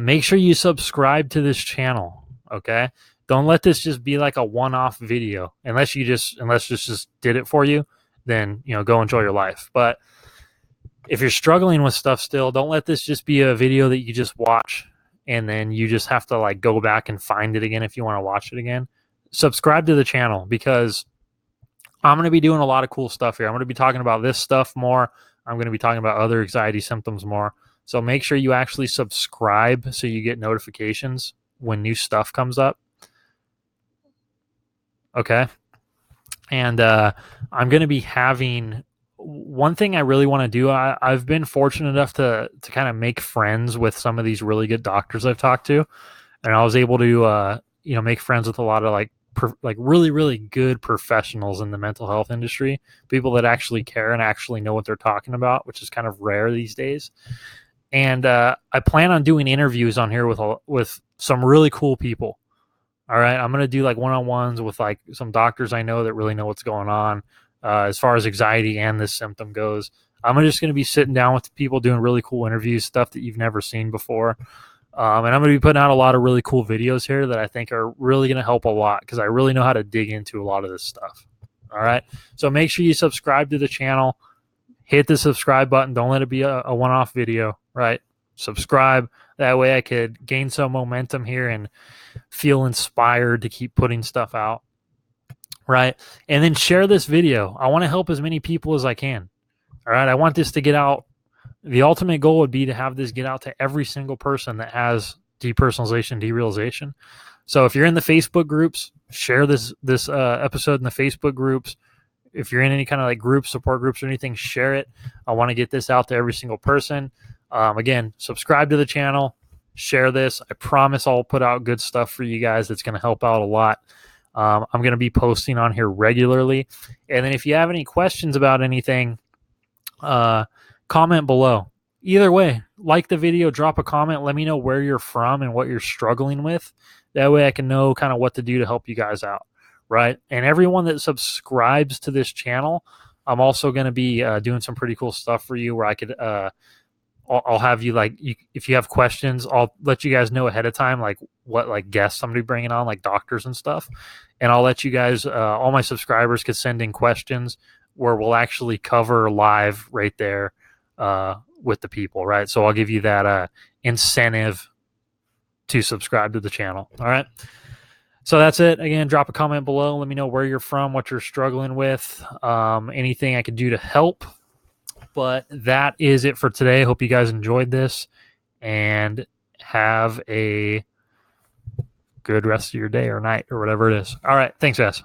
make sure you subscribe to this channel. Okay. Don't let this just be like a one-off video. Unless this just did it for you, then, go enjoy your life. But if you're struggling with stuff still, don't let this just be a video that you just watch and then you just have to like go back and find it again if you want to watch it again. Subscribe to the channel because I'm going to be doing a lot of cool stuff here. I'm going to be talking about this stuff more. I'm going to be talking about other anxiety symptoms more. So make sure you actually subscribe so you get notifications when new stuff comes up. Okay. And I'm going to be having one thing I really want to do. I've been fortunate enough to kind of make friends with some of these really good doctors I've talked to. And I was able to, make friends with a lot of like really, really good professionals in the mental health industry, people that actually care and actually know what they're talking about, which is kind of rare these days. And I plan on doing interviews on here with some really cool people. All right. I'm going to do like one-on-ones with like some doctors I know that really know what's going on as far as anxiety and this symptom goes. I'm just going to be sitting down with people doing really cool interviews, stuff that you've never seen before. And I'm going to be putting out a lot of really cool videos here that I think are really going to help a lot because I really know how to dig into a lot of this stuff. All right. So make sure you subscribe to the channel. Hit the subscribe button. Don't let it be a one-off video, right? Subscribe. That way I could gain some momentum here and feel inspired to keep putting stuff out, right? And then share this video. I want to help as many people as I can. All right. I want this to get out. The ultimate goal would be to have this get out to every single person that has depersonalization, derealization. So if you're in the Facebook groups, share this episode in the Facebook groups. If you're in any kind of like groups, support groups or anything, share it. I want to get this out to every single person. Again, subscribe to the channel, share this. I promise I'll put out good stuff for you guys that's going to help out a lot. I'm going to be posting on here regularly. And then if you have any questions about anything, comment below. Either way, like the video, drop a comment, let me know where you're from and what you're struggling with. That way I can know kind of what to do to help you guys out, right? And everyone that subscribes to this channel, I'm also going to be doing some pretty cool stuff for you where I could I'll have you if you have questions, I'll let you guys know ahead of time like what like guests I'm going to be bringing on, like doctors and stuff. And I'll let you guys, all my subscribers could send in questions where we'll actually cover live right there with the people, right? So I'll give you that incentive to subscribe to the channel. All right. So that's it. Again, drop a comment below. Let me know where you're from, what you're struggling with, anything I could do to help. But that is it for today. Hope you guys enjoyed this and have a good rest of your day or night or whatever it is. All right. Thanks, guys.